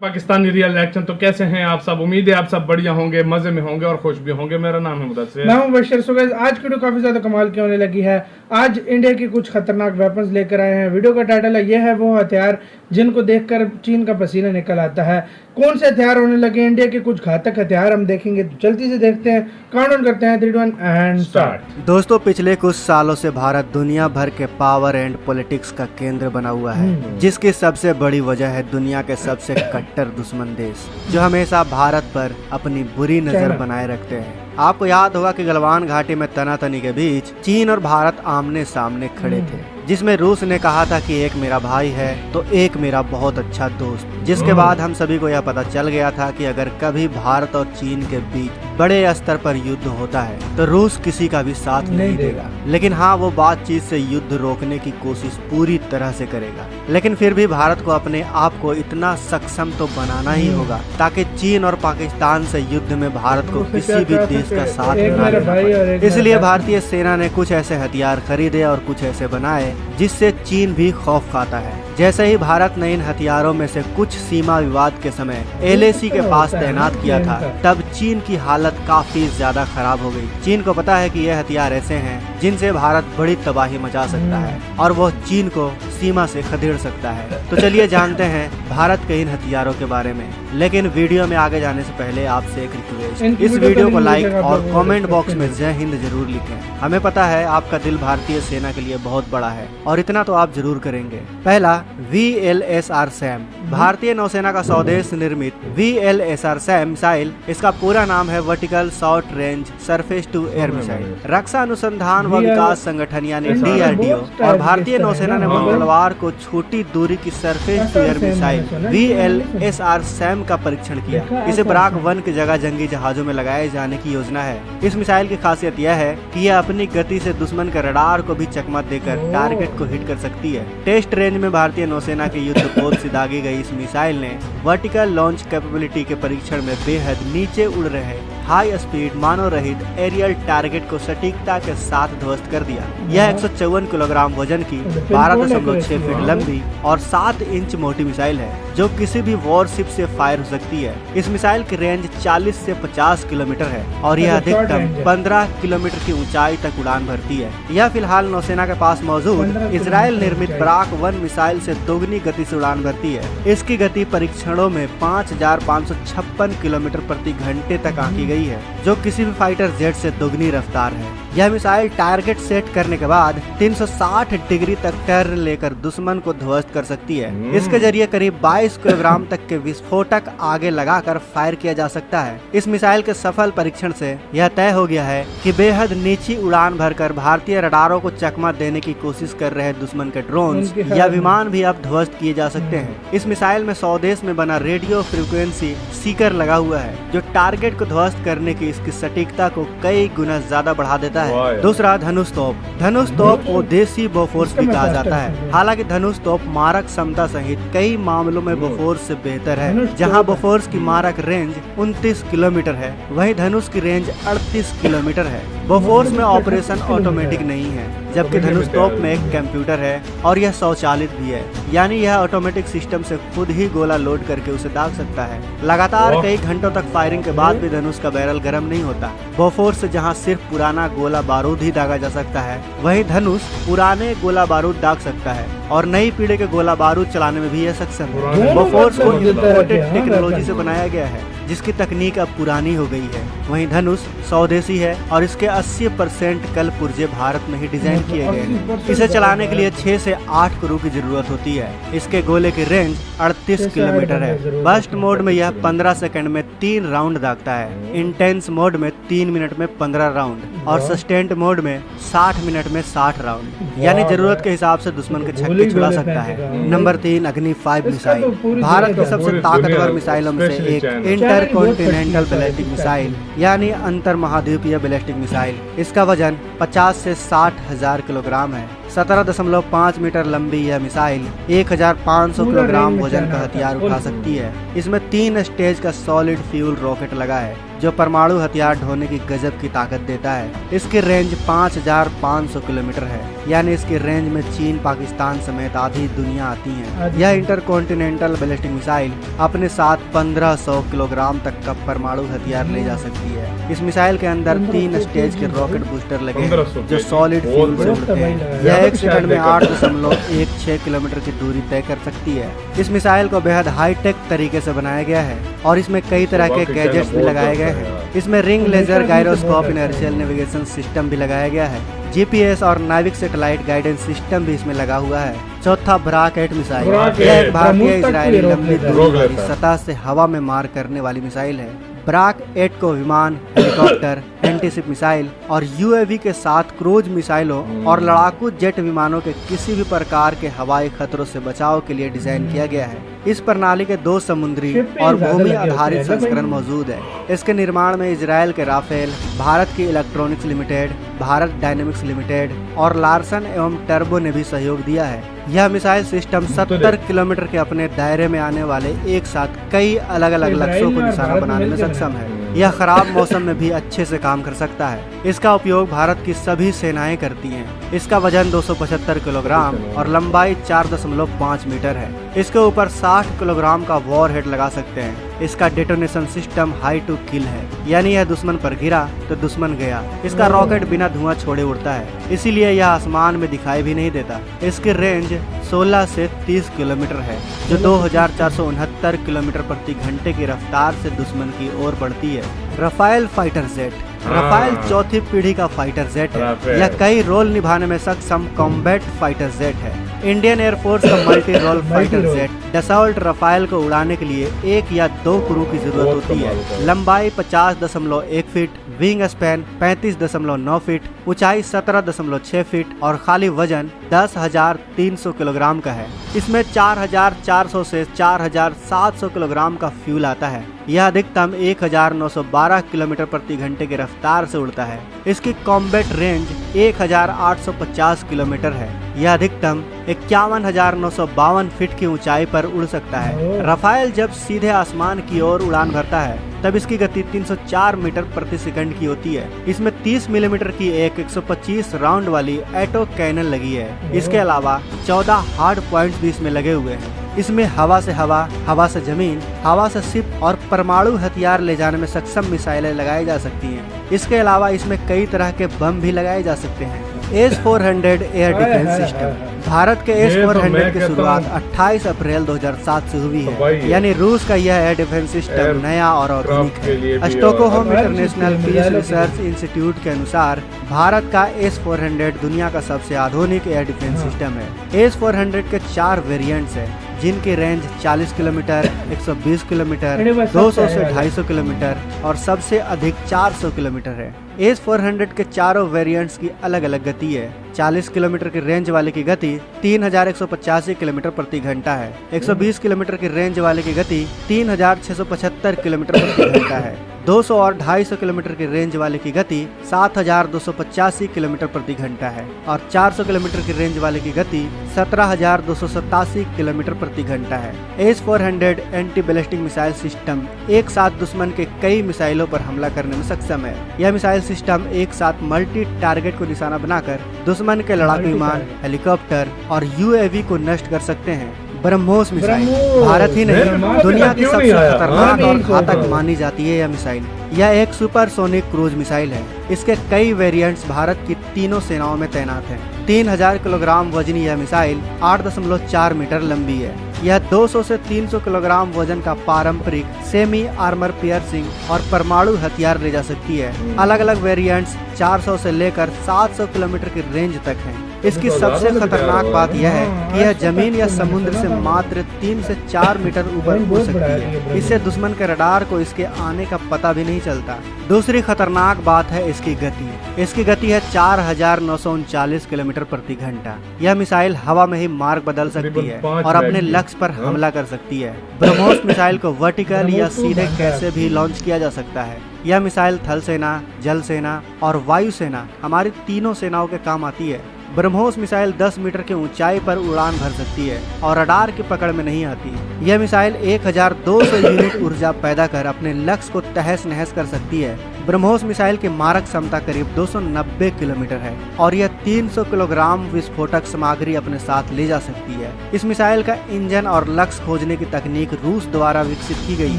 Pakistani real action. तो कैसे हैं आप सब? उम्मीद है आप सब बढ़िया होंगे, मजे में होंगे और खुश भी होंगे। मेरा नाम है मुदस्सिर, मैं हूं बशर। सो गाइस, आज की वीडियो काफी ज्यादा कमाल की होने लगी है। आज इंडिया की कुछ खतरनाक वेपन्स लेकर आए हैं। वीडियो का टाइटल है, ये है वो हथियार जिनको देखकर चीन का पसीना निकल आता है। कौन से हथियार होने लगे इंडिया के कुछ घातक हथियार हम देखेंगे। तो जल्दी से देखते हैं, काउंटडाउन करते हैं 3, 2, 1 एंड स्टार्ट। दोस्तों, पिछले कुछ सालों से भारत दुनिया भर के पावर एंड पॉलिटिक्स का केंद्र बना हुआ है, जिसकी सबसे बड़ी वजह है दुनिया के सबसे कट्टर दुश्मन देश, जो हमेशा भारत पर अपनी बुरी नजर बनाए रखते हैं। आपको याद होगा कि गलवान घाटी में तनातनी के बीच चीन और भारत आमने सामने खड़े थे, जिसमें रूस ने कहा था कि एक मेरा भाई है तो एक मेरा बहुत अच्छा दोस्त। जिसके बाद हम सभी को यह पता चल गया था कि अगर कभी भारत और चीन के बीच बड़े स्तर पर युद्ध होता है तो रूस किसी का भी साथ नहीं देगा। लेकिन हाँ, वो बातचीत से युद्ध रोकने की कोशिश पूरी तरह से करेगा। लेकिन फिर भी भारत को अपने आप को इतना सक्षम तो बनाना ही होगा ताकि चीन और पाकिस्तान से युद्ध में भारत को किसी भी देश का साथ ना लेना पड़े। इसलिए भारतीय सेना ने कुछ ऐसे हथियार खरीदे और कुछ ऐसे बनाए जिससे चीन भी खौफ खाता है। जैसे ही भारत ने इन हथियारों में से कुछ सीमा विवाद के समय LAC के पास तैनात किया था, तब चीन की हालत काफी ज्यादा खराब हो गई। चीन को पता है कि यह हथियार ऐसे हैं जिनसे भारत बड़ी तबाही मचा सकता है और वह चीन को सीमा से खदेड़ सकता है। तो चलिए जानते हैं भारत के इन हथियारों के बारे में। लेकिन वीडियो में आगे जाने से पहले आपसे एक रिक्वेस्ट, इस वीडियो को लाइक और कमेंट बॉक्स में जय हिंद जरूर लिखें। हमें पता है आपका दिल भारतीय सेना के लिए बहुत बड़ा है और इतना तो आप जरूर करेंगे। पहला, VLSR सैम, भारतीय नौसेना का स्वदेश निर्मित VLSR सैम मिसाइल। इसका पूरा नाम है vertical short range surface to air missile. रक्षा अनुसंधान व विकास संगठन यानी DRDO और भारतीय नौसेना ने मंगलवार को छोटी दूरी की surface to air missile VLSR SAM का परीक्षण किया। इसे बराक 1 की जगह जंगी जहाजों में लगाए जाने की योजना है। इस मिसाइल की खासियत यह है कि यह अपनी गति से दुश्मन के रडार को भी चकमा देकर टारगेट को हिट कर सकती है। टेस्ट रेंज में भारतीय नौसेना के युद्धपोत से दागी गई इस मिसाइल ने वर्टिकल लॉन्च कैपेबिलिटी के परीक्षण में बेहद नीचे उड़ रहे हाई स्पीड मानव रहित एरियल टारगेट को सटीकता के साथ ध्वस्त कर दिया। यह 154 किलोग्राम वजन की 12.6 फीट लंबी और 7 इंच मोटी मिसाइल है, जो किसी भी वॉरशिप से फायर हो सकती है। इस मिसाइल की रेंज 40 से 50 किलोमीटर है और यह अधिकतम 15 किलोमीटर की ऊंचाई तक उड़ान भरती है। यह फिलहाल नौसेना के पास मौजूद इजराइल निर्मित बराक 1 मिसाइल से दोगुनी गति से उड़ान भरती है। इसकी गति परीक्षणों में 5556 किलोमीटर प्रति घंटे तक आंकी गई है, जो किसी भी फाइटर जेट से दोगुनी रफ्तार है। यह मिसाइल टारगेट सेट करने के बाद 360 डिग्री तक टर्न लेकर दुश्मन को ध्वस्त कर सकती है। इसके जरिए करीब 22 किलोग्राम तक के विस्फोटक आगे लगाकर फायर किया जा सकता है। इस मिसाइल के सफल परीक्षण से यह तय हो गया है कि बेहद नीची उड़ान भरकर भारतीय रडारों को चकमा देने की कोशिश कर रहे दुश्मन के ड्रोन या विमान भी अब ध्वस्त किए जा सकते हैं। इस मिसाइल में स्वदेश में बना रेडियो फ्रीक्वेंसी सीकर लगा हुआ है, जो टारगेट को ध्वस्त करने की इसकी सटीकता को कई गुना ज्यादा बढ़ा देता है। दूसरा, धनुष तोप। धनुष तोप को देसी बोफोर्स भी कहा जाता है। हालांकि धनुष तोप मारक क्षमता सहित कई मामलों में बोफोर्स से बेहतर है। जहां बोफोर्स की मारक रेंज 29 किलोमीटर है, वहीं धनुष की रेंज 38 किलोमीटर है। बोफोर्स में ऑपरेशन ऑटोमेटिक नहीं है, जबकि धनुष तोप में एक कंप्यूटर है और यह स्वचालित भी है, यानी यह ऑटोमेटिक सिस्टम से खुद ही गोला लोड करके उसे दाग सकता है। लगातार कई घंटों तक फायरिंग के बाद भी धनुष का बैरल गर्म नहीं होता। बोफोर्स से जहां सिर्फ पुराना गोला बारूद ही दागा जा सकता है, वहीं धनुष पुराने गोला बारूद दाग सकता है और नई पीढ़ी के गोला बारूद चलाने में भी यह सक्षम है। बोफोर्स को इम्पोर्टेड टेक्नोलॉजी से बनाया गया है, जिसकी तकनीक अब पुरानी हो गई है। वहीं धनुष स्वदेशी है और इसके 80% कल पुर्जे भारत में ही डिजाइन किए गए हैं। इसे चलाने के लिए 6 से 8 क्रू की जरूरत होती है। इसके गोले की रेंज 38 किलोमीटर है। बर्स्ट मोड में यह 15 सेकंड में 3 राउंड दागता है, इंटेंस मोड में 3 मिनट में 15 राउंड और सस्टेंड मोड में 60 मिनट में 60 राउंड, यानी जरूरत के हिसाब से दुश्मन के छक्के छुड़ा सकता है। नंबर 3, अग्नि 5 मिसाइल। भारत की सबसे ताकतवर मिसाइलों में से एक इंटरकॉन्टिनेंटल बैलिस्टिक मिसाइल यानी अंतर महाद्वीपीय बैलिस्टिक मिसाइल। इसका वजन 50 से 60 हजार किलोग्राम है। 17.5 मीटर लंबी यह मिसाइल 1500 किलोग्राम वजन का हथियार उठा सकती है। इसमें 3 स्टेज का सॉलिड फ्यूल रॉकेट लगा है, जो परमाणु हथियार ढोने की गजब की ताकत देता है। इसकी रेंज 5500 किलोमीटर है, यानी इसकी रेंज में चीन, पाकिस्तान समेत आधी दुनिया आती है। यह इंटरकॉन्टिनेंटल बैलिस्टिक मिसाइल अपने साथ 1500 किलोग्राम तक का परमाणु हथियार ले जा सकती है। इस मिसाइल के अंदर 3 स्टेज के रॉकेट बूस्टर लगे हैं जो सॉलिड फ्यूल से उड़ते हैं। यह 1 सेकंड में 8.16 किलोमीटर की दूरी तय कर सकती है। इस मिसाइल को बेहद हाईटेक तरीके से बनाया गया है और इसमें कई तरह के गैजेट्स भी लगाए गए हैं। इसमें ring laser gyroscope inertial navigation system भी लगाया गया है। GPS और नाविक सैटेलाइट गाइडेंस सिस्टम भी इसमें लगा हुआ है। चौथा ब्राक 8 मिसाइल, यह एक भारतीय इजरायली लंबी दूरी वाली सतह से हवा में मार करने वाली मिसाइल है। ब्राक 8 को विमान, हेलीकॉप्टर, एंटीशिप मिसाइल और UAV के साथ क्रूज मिसाइलों और लड़ाकू जेट विमानों के किसी भी प्रकार के हवाई खतरों से बचाव के लिए डिजाइन किया गया है। इस प्रणाली के 2 समुद्री और भूमि आधारित संस्करण मौजूद है। इसके निर्माण में इजराइल के राफेल, भारत की electronics limited, Bharat dynamics limited और लार्सन एवं टर्बो ने भी सहयोग दिया है। यह मिसाइल सिस्टम 70 किलोमीटर के अपने दायरे में आने वाले एक साथ कई अलग अलग लक्ष्यों को निशाना बनाने में सक्षम है। यह खराब मौसम में भी अच्छे से काम कर सकता है। इसका उपयोग भारत की सभी सेनाएं करती हैं। इसका वजन 275 किलोग्राम और लंबाई 4.5 मीटर है। इसके ऊपर 60 किलोग्राम का वॉरहेड लगा सकते हैं। इसका detonation system hit to kill है, यानी यह दुश्मन पर गिरा तो दुश्मन गया। इसका रॉकेट बिना धुआं छोड़े उड़ता है, इसीलिए यह आसमान में दिखाई भी नहीं देता। इसकी रेंज 16 से 30 किलोमीटर है, जो 2469 किलोमीटर प्रति घंटे की रफ्तार से दुश्मन की ओर बढ़ती है। रफाल फाइटर जेट, रफाल चौथी पीढ़ी का फाइटर जेट है। यह कई रोल निभाने में सक्षम कॉम्बैट फाइटर जेट है। इंडियन एयरफोर्स का multi role fighter jet Dassault Rafale को उड़ाने के लिए 1 या 2 क्रू की जरूरत होती है। लंबाई 50.1 फीट, विंग स्पैन 35.9 फीट, ऊंचाई 17.6 फीट और खाली वजन 10,300 किलोग्राम का है। इसमें 4,400 से 4,700 किलोग्राम का फ्यूल आता है। यह अधिकतम 1,912 किलोमीटर प्रति घंटे की रफ्तार से उड़ता है। इसकी कॉम्बैट रेंज 1,850 किलोमीटर है। यह अधिकतम 51,952 फीट की ऊंचाई पर उड़ सकता है। रफाल जब सीधे आसमान की ओर उड़ान भरता है तब इसकी गति 304 मीटर प्रति सेकंड की होती है। इसमें 30 मिलीमीटर की एक 125 राउंड वाली एटो कैनन लगी है। इसके अलावा 14 हार्ड पॉइंट्स भी इसमें लगे हुए हैं। इसमें हवा से हवा, हवा से जमीन, हवा से शिप और परमाणु हथियार ले जाने में सक्षम मिसाइलें लगाई जा सकती हैं। इसके अलावा इसमें कई तरह के बम भी लगाए जा सकते हैं। S-400 air defence system, Bharat के S-400 की शुरुआत 28 अप्रैल 2007 से हुई है, यानी रूस का यह एयर डिफेंस सिस्टम नया और आधुनिक है। Stockholm International Peace Research Institute के अनुसार भारत का S-400 दुनिया का सबसे आधुनिक एयर डिफेंस सिस्टम है। S-400 के 4 वेरिएंट्स हैं, जिनकी रेंज 40 किलोमीटर, 120 किलोमीटर, 200 से 250 किलोमीटर और सबसे अधिक 400 किलोमीटर है। S-400 के चारों वेरिएंट्स की अलग अलग गति है। 40 किलोमीटर की रेंज वाले की गति 3,185 किलोमीटर प्रति घंटा है। 120 किलोमीटर की रेंज वाले की गति 3,675 किलोमीटर प्रति घंटा है। 200 और 250 किलोमीटर की रेंज वाले की गति 7,285 किलोमीटर प्रति घंटा है और 400 किलोमीटर की रेंज वाले की गति 17,287 किलोमीटर प्रति घंटा है। S-400 anti ballistic missile system एक साथ दुश्मन के कई मिसाइलों पर हमला करने में सक्षम है। यह मिसाइल सिस्टम एक साथ मल्टी टारगेट को निशाना बनाकर दुश्मन के लड़ाकू विमान, हेलीकॉप्टर और UAV को नष्ट कर सकते हैं। ब्रह्मोस मिसाइल भारत ही नहीं, दुनिया की सबसे खतरनाक और घातक मानी जाती है यह मिसाइल। यह एक सुपरसोनिक क्रूज मिसाइल है। इसके कई वेरिएंट्स भारत की तीनों सेनाओं में तैनात हैं। 3,000 किलोग्राम वजनी यह मिसाइल 8.4 मीटर लंबी है। यह 200 से 300 किलोग्राम वजन का पारंपरिक सेमी आर्मर पियर्सिंग और परमाणु हथियार ले जा सकती है। अलग अलग वेरिएंट्स 400 से लेकर 700 किलोमीटर की रेंज तक हैं। इसकी सबसे खतरनाक बात यह है कि यह जमीन या समुद्र से मात्र 3 से 4 मीटर ऊपर उड़ सकती है। इससे दुश्मन के रडार को इसके आने का पता भी नहीं चलता। दूसरी खतरनाक बात है इसकी गति। इसकी गति है 4,939 किलोमीटर प्रति घंटा। यह मिसाइल हवा में ही मार्ग बदल सकती है और अपने लक्ष्य पर हमला कर सकती है। ब्रह्मोस मिसाइल को वर्टिकल या सीधे कैसे भी लॉन्च किया जा सकता है। यह मिसाइल थल सेना, जल सेना और वायु सेना, हमारी तीनों सेनाओं के काम आती है। ब्रह्मोस मिसाइल 10 मीटर की ऊंचाई पर उड़ान भर सकती है और रडार की पकड़ में नहीं आती। यह मिसाइल 1200 यूनिट ऊर्जा पैदा कर अपने लक्ष्य को तहस नहस कर सकती है। ब्रह्मोस मिसाइल की मारक क्षमता करीब 290 किलोमीटर है और यह 300 किलोग्राम विस्फोटक सामग्री अपने साथ ले जा सकती है। इस मिसाइल का इंजन और लक्ष्य खोजने की तकनीक रूस द्वारा विकसित की गई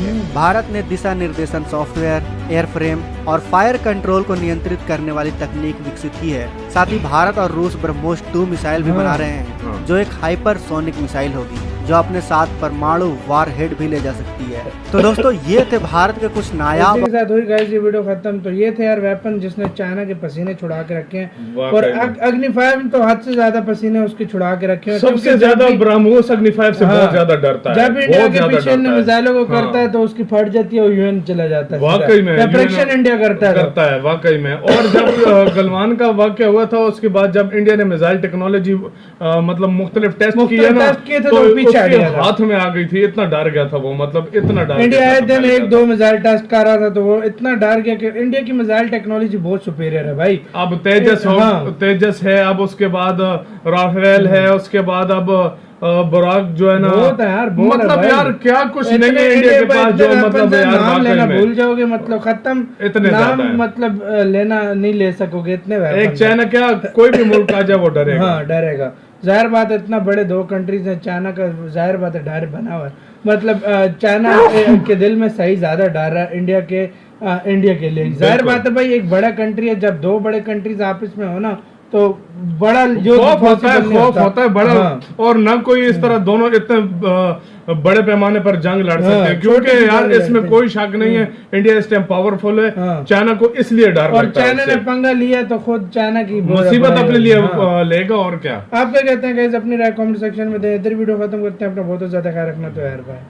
है। भारत ने दिशा निर्देशन सॉफ्टवेयर, एयरफ्रेम और फायर कंट्रोल को नियंत्रित करने वाली तकनीक विकसित की है। साथ ही भारत और रूस ब्रह्मोस 2 मिसाइल भी बना रहे हैं, जो एक हाइपरसोनिक मिसाइल होगी जो अपने साथ परमाणु वारहेड भी ले जा सकती है। तो दोस्तों ये थे भारत के कुछ नायाब के साथ हुई गाइस ये वीडियो खत्म। तो ये थे यार वेपन जिसने चाइना के पसीने छुड़ा के रखे हैं और अग्नि 5 तो हद से ज्यादा पसीने उसके छुड़ा के रखे हैं। सबसे ज्यादा ब्रह्मोस अग्नि 5 से बहुत ज्यादा डरता है। जब इंडिया के पीछे मिसाइलों को करता है तो उसकी फट जाती है और यूएन चला जाता है। वाकई में ऑपरेशन इंडिया करता है वाकई में। और जब गलवान का वाकया हुआ था उसके बाद जब इंडिया ने मिसाइल टेक्नोलॉजी मतलब मुख्तलिफ टेस्ट किए ना तो उसके हाथ में आ गई थी। इतना डर गया था वो, मतलब इतना डर इंडिया आए दिन 1-2 मिसाइल टेस्ट कर रहा था तो वो इतना डर गया कि इंडिया की मिसाइल टेक्नोलॉजी बहुत सुपीरियर है भाई। अब तेजस है, अब उसके बाद राफेल है, उसके बाद अब बुराक जो है ना, मतलब यार क्या कुछ नहीं है इंडिया के पास जो मतलब नाम लेना भूल जाओगे, मतलब खत्म। इतने नाम मतलब लेना नहीं ले सकोगे इतने। एक चाइना क्या कोई भी मुल्क आ जाए वो डरेगा। हाँ डरेगा, जाहिर बात है। इतना बड़े 2 कंट्रीज है, चाइना का जाहिर बात है डर बना हुआ है। मतलब चाइना के दिल में सही ज्यादा डर रहा है इंडिया के लिए। जाहिर बात है भाई, एक बड़ा कंट्री है, जब 2 बड़े कंट्रीज आपस में हो ना तो बड़ा खौफ होता है बड़ा। और न कोई इस तरह दोनों इतने बड़े पैमाने पर जंग लड़ सकते हैं, क्योंकि यार इसमें कोई शक नहीं है इंडिया इस टाइम पावरफुल है। चाइना को इसलिए डर लगता है, और चाइना ने पंगा लिया तो खुद चाइना की मुसीबत अपने लिए लेगा। और क्या आप क्या कहते हैं गाइस, अपनी राय कमेंट सेक्शन में दें। इधर वीडियो खत्म करते हैं। अपना बहुत ज्यादा ख्याल रखना। तो यार बाय।